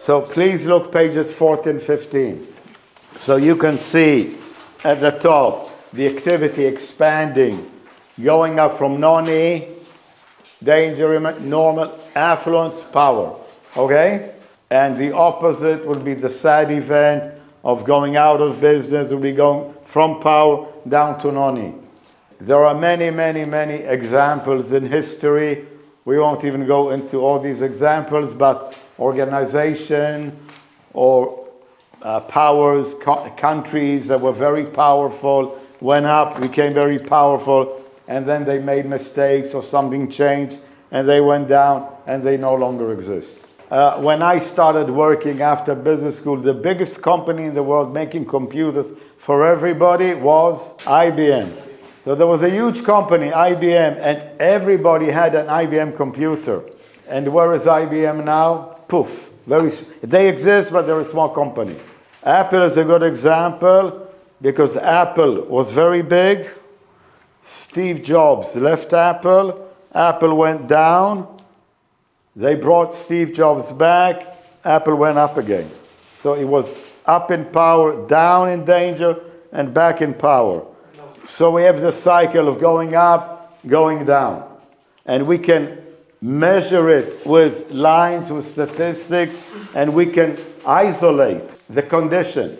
So please look pages 14, 15. So you can see at the top the activity expanding, going up from non-E, danger, normal, affluence, power. Okay? And the opposite will be the sad event of going out of business, will be going from power down to non-E. There are many, many, many examples in history. We won't even go into all these examples, but organization or powers, countries that were very powerful, went up, became very powerful, and then they made mistakes or something changed, and they went down, and they no longer exist. When I started working after business school, the biggest company in the world making computers for everybody was IBM. So there was a huge company, IBM, and everybody had an IBM computer. And where is IBM now? Poof. They exist, but they're a small company. Apple is a good example because Apple was very big. Steve Jobs left Apple. Apple went down. They brought Steve Jobs back. Apple went up again. So it was up in power, down in danger, and back in power. So we have the cycle of going up, going down. And we can measure it with lines, with statistics, and we can isolate the condition.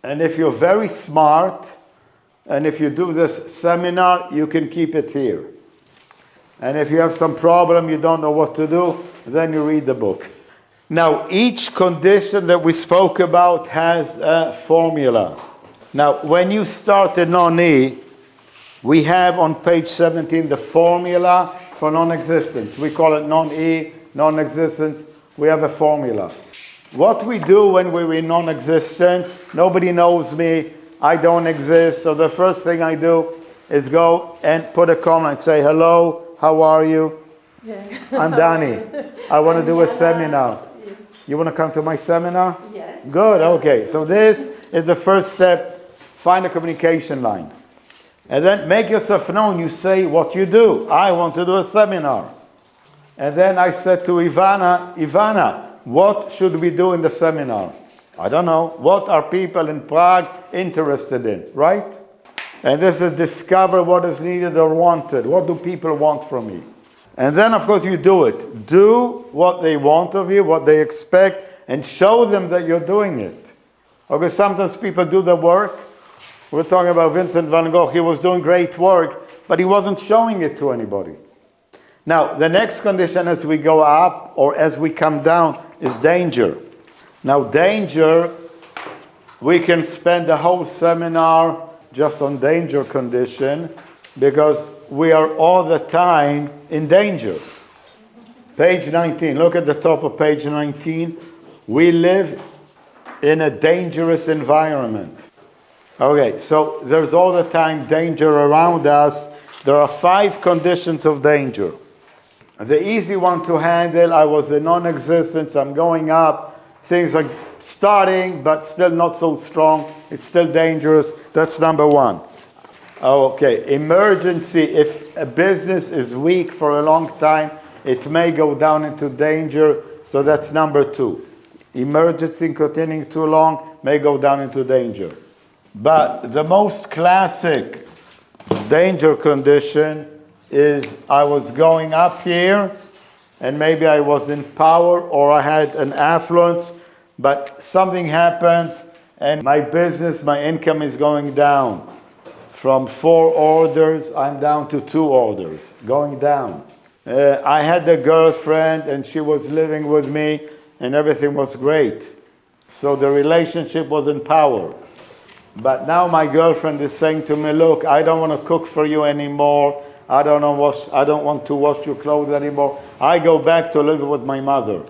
And if you're very smart, and if you do this seminar, you can keep it here. And if you have some problem, you don't know what to do, then you read the book. Now, each condition that we spoke about has a formula. Now, when you start in non-E, we have on page 17 the formula for non-existence. We call it non-E, non-existence. We have a formula. What we do when we're in non-existence, nobody knows me, I don't exist, so the first thing I do is go and put a comment, say, hello, how are you? Yeah. I'm Danny. I want to do a seminar. You want to come to my seminar? Yes. Good, okay. So this is the first step. Find a communication line. And then make yourself known. You say what you do. I want to do a seminar. And then I said to Ivana, what should we do in the seminar? I don't know. What are people in Prague interested in, right? And this is discover what is needed or wanted. What do people want from me? And then, of course, you do it. Do what they want of you, what they expect, and show them that you're doing it. Okay, sometimes people do the work. We're talking about Vincent van Gogh. He was doing great work, but he wasn't showing it to anybody. Now, the next condition as we go up or as we come down is danger. Now, danger, we can spend the whole seminar just on danger condition because we are all the time in danger. Page 19, look at the top of page 19. We live in a dangerous environment. Okay, so there's all the time danger around us. There are 5 conditions of danger. The easy one to handle, I was in non-existence, I'm going up, things are starting but still not so strong, it's still dangerous. That's number 1. Okay, emergency, if a business is weak for a long time, it may go down into danger, so that's number 2. Emergency continuing too long may go down into danger. But the most classic danger condition is I was going up here, and maybe I was in power or I had an affluence, but something happens and my business, my income is going down. From 4 orders, I'm down to 2 orders, going down. I had a girlfriend and she was living with me and everything was great. So the relationship was in power. But now my girlfriend is saying to me, look, I don't want to cook for you anymore. I don't want to wash your clothes anymore. I go back to live with my mother.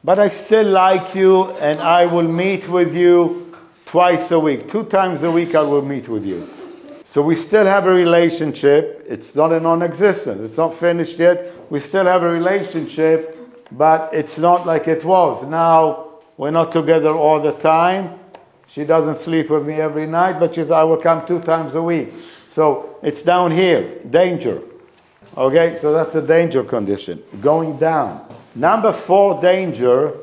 But I still like you and I will meet with you twice a week. 2 times a week I will meet with you. So we still have a relationship. It's not a non-existent. It's not finished yet. We still have a relationship, but it's not like it was. Now we're not together all the time. She doesn't sleep with me every night, but she says, I will come 2 times a week. So it's down here, danger. Okay, so that's a danger condition, going down. Number 4 danger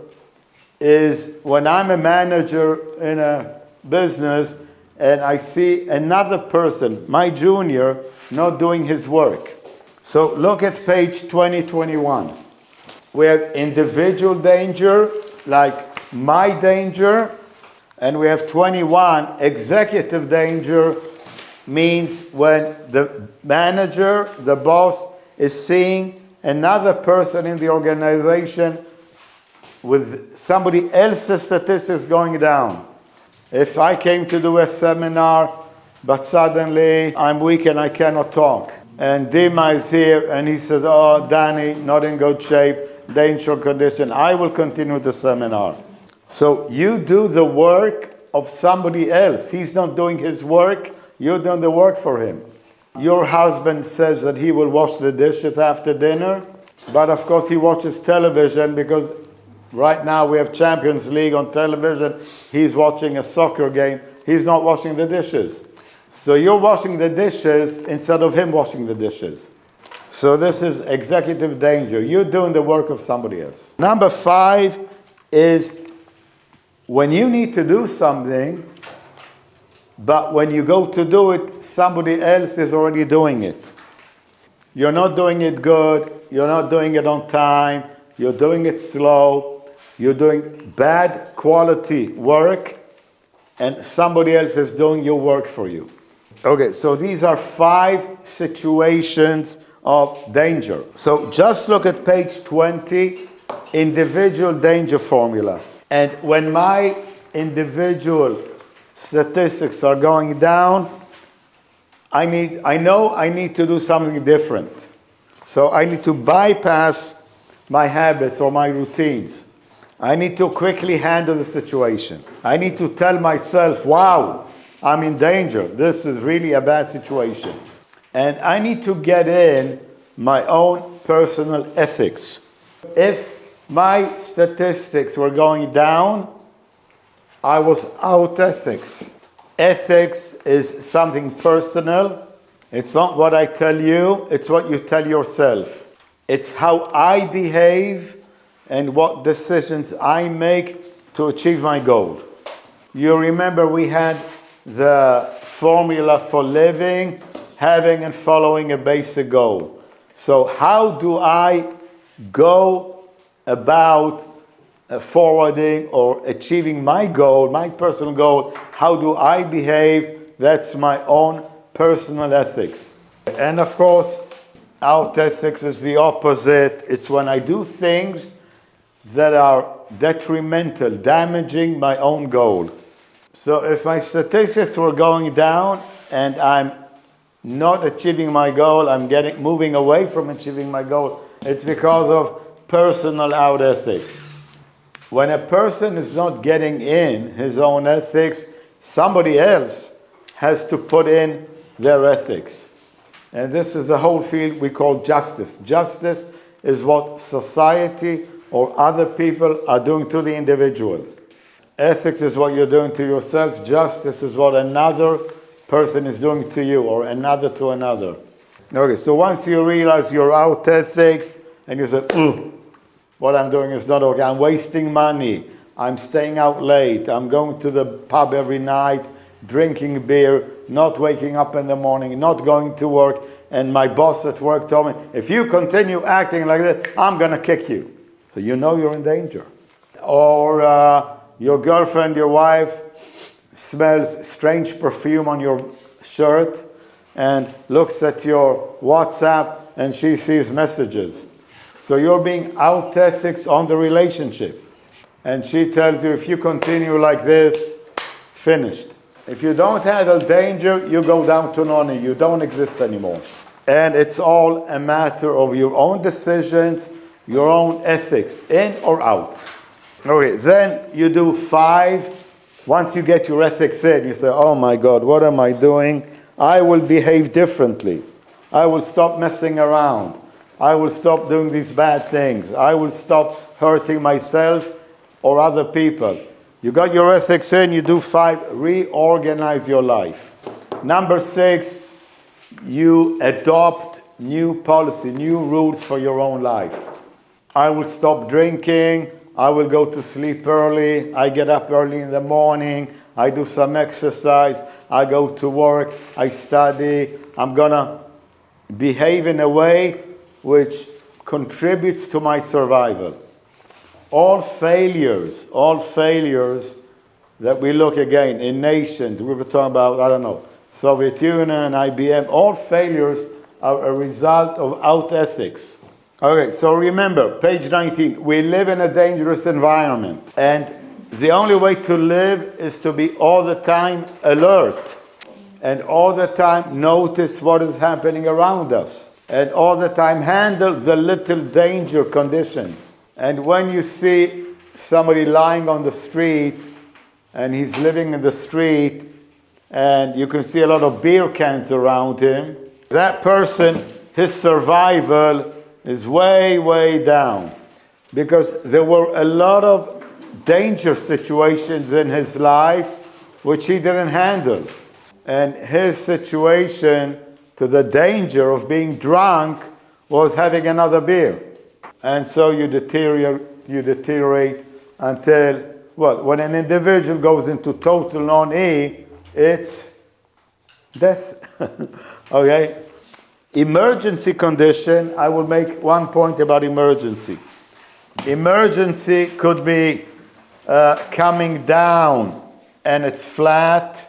is when I'm a manager in a business and I see another person, my junior, not doing his work. So look at page 2021. We have individual danger, like my danger, and we have 21, executive danger, means when the manager, the boss, is seeing another person in the organization with somebody else's statistics going down. If I came to do a seminar, but suddenly I'm weak and I cannot talk, and Dima is here and he says, oh, Danny, not in good shape, dangerous condition, I will continue the seminar. So you do the work of somebody else. He's not doing his work, you're doing the work for him. Your husband says that he will wash the dishes after dinner, but of course he watches television because right now we have Champions League on television. He's watching a soccer game. He's not washing the dishes. So you're washing the dishes instead of him washing the dishes. So this is executive danger. You're doing the work of somebody else. Number 5 is when you need to do something, but when you go to do it, somebody else is already doing it. You're not doing it good. You're not doing it on time. You're doing it slow. You're doing bad quality work, and somebody else is doing your work for you. Okay, so these are 5 situations of danger. So just look at page 20, individual danger formula. And when my individual statistics are going down, I know I need to do something different. So I need to bypass my habits or my routines. I need to quickly handle the situation. I need to tell myself, wow, I'm in danger. This is really a bad situation. And I need to get in my own personal ethics. If my statistics were going down, I was out ethics. Ethics is something personal. It's not what I tell you, it's what you tell yourself. It's how I behave and what decisions I make to achieve my goal. You remember we had the formula for living, having and following a basic goal. So how do I go about forwarding or achieving my goal, my personal goal? How do I behave? That's my own personal ethics. And of course, out ethics is the opposite. It's when I do things that are detrimental, damaging my own goal. So if my statistics were going down and I'm not achieving my goal, I'm moving away from achieving my goal, it's because of personal out ethics. When a person is not getting in his own ethics, somebody else has to put in their ethics. And this is the whole field we call justice. Justice is what society or other people are doing to the individual. Ethics is what you're doing to yourself. Justice is what another person is doing to you, or another to another. Okay, so once you realize you're out ethics and you say, what I'm doing is not okay, I'm wasting money, I'm staying out late, I'm going to the pub every night, drinking beer, not waking up in the morning, not going to work, and my boss at work told me, if you continue acting like that, I'm going to kick you. So you know you're in danger. Or your girlfriend, your wife, smells strange perfume on your shirt and looks at your WhatsApp and she sees messages. So you're being out ethics on the relationship. And she tells you, if you continue like this, finished. If you don't handle danger, you go down to noni. You don't exist anymore. And it's all a matter of your own decisions, your own ethics, in or out. Okay, then you do 5. Once you get your ethics in, you say, oh my God, what am I doing? I will behave differently. I will stop messing around. I will stop doing these bad things. I will stop hurting myself or other people. You got your ethics in, you do 5, reorganize your life. Number 6, you adopt new policy, new rules for your own life. I will stop drinking. I will go to sleep early. I get up early in the morning. I do some exercise. I go to work. I study. I'm going to behave in a way which contributes to my survival. All failures that we look again in nations, we were talking about, I don't know, Soviet Union, IBM, all failures are a result of out ethics. Okay, so remember, page 19, we live in a dangerous environment. And the only way to live is to be all the time alert. And all the time notice what is happening around us. And all the time handle the little danger conditions. And when you see somebody lying on the street, and he's living in the street, and you can see a lot of beer cans around him, that person, his survival is way, way down. Because there were a lot of danger situations in his life which he didn't handle. And his situation to the danger of being drunk was having another beer. And so you deteriorate until, well, when an individual goes into total non-E, it's death. Okay? Emergency condition, I will make one point about emergency. Emergency could be coming down and it's flat,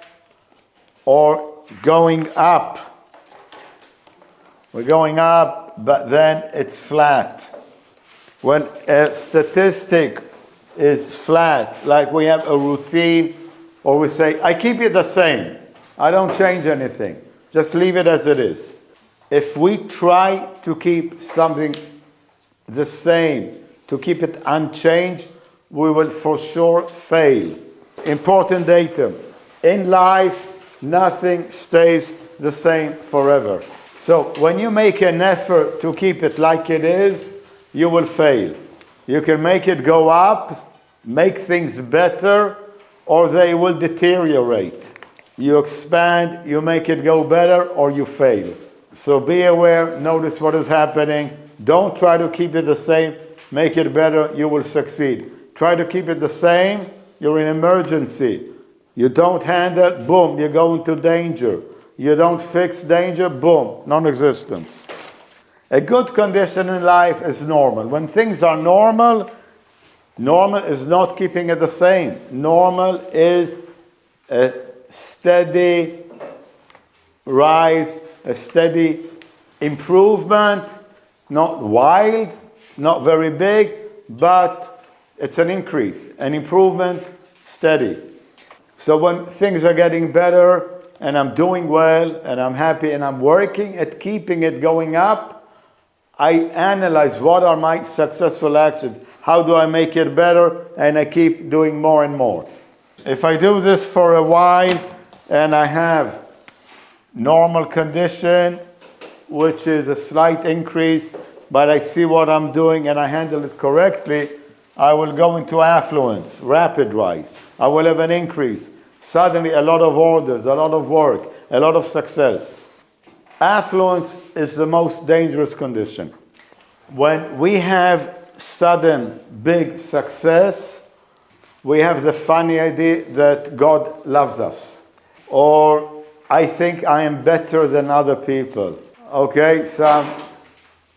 or going up. We're going up, but then it's flat. When a statistic is flat, like we have a routine, or we say, I keep it the same. I don't change anything. Just leave it as it is. If we try to keep something the same, to keep it unchanged, we will for sure fail. Important datum. In life, nothing stays the same forever. So when you make an effort to keep it like it is, you will fail. You can make it go up, make things better, or they will deteriorate. You expand, you make it go better, or you fail. So be aware, notice what is happening. Don't try to keep it the same, make it better, you will succeed. Try to keep it the same, you're in emergency. You don't handle, boom, you go into danger. You don't fix danger, boom, non-existence. A good condition in life is normal. When things are normal, normal is not keeping it the same. Normal is a steady rise, a steady improvement, not wild, not very big, but it's an increase, an improvement, steady. So when things are getting better, and I'm doing well, and I'm happy, and I'm working at keeping it going up, I analyze what are my successful actions, how do I make it better, and I keep doing more and more. If I do this for a while, and I have normal condition, which is a slight increase, but I see what I'm doing and I handle it correctly, I will go into affluence, rapid rise. I will have an increase. Suddenly a lot of orders, a lot of work, a lot of success. Affluence is the most dangerous condition. When we have sudden big success, we have the funny idea that God loves us. Or I think I am better than other people. Okay, some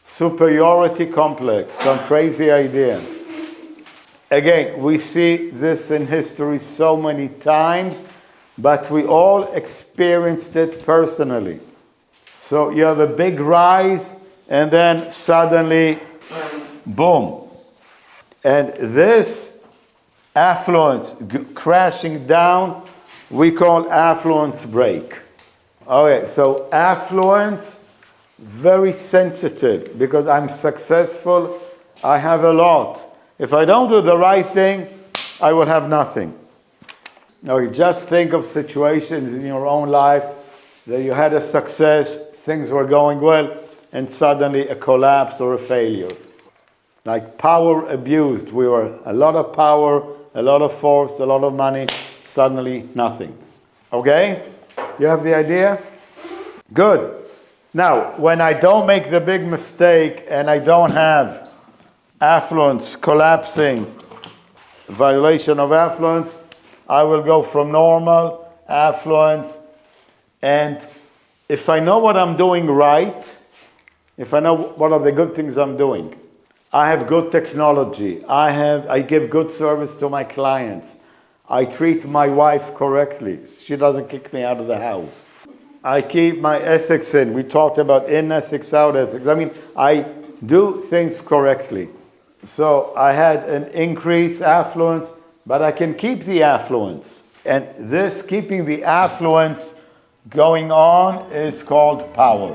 superiority complex, some crazy idea. Again, we see this in history so many times, but we all experienced it personally. So you have a big rise, and then suddenly, boom. And this affluence crashing down, we call affluence break. Okay, so affluence, very sensitive, because I'm successful, I have a lot. If I don't do the right thing, I will have nothing. Now, you just think of situations in your own life that you had a success, things were going well, and suddenly a collapse or a failure. Like power abused. We were a lot of power, a lot of force, a lot of money, suddenly nothing. Okay? You have the idea? Good. Now, when I don't make the big mistake and I don't have affluence collapsing Evaluation of affluence. I will go from normal, affluence, and if I know what I'm doing right, if I know what are the good things I'm doing, I have good technology, I give good service to my clients, I treat my wife correctly, she doesn't kick me out of the house, I keep my ethics in, we talked about in ethics, out ethics, I mean, I do things correctly. So I had an increased affluence, but I can keep the affluence. And this keeping the affluence going on is called power.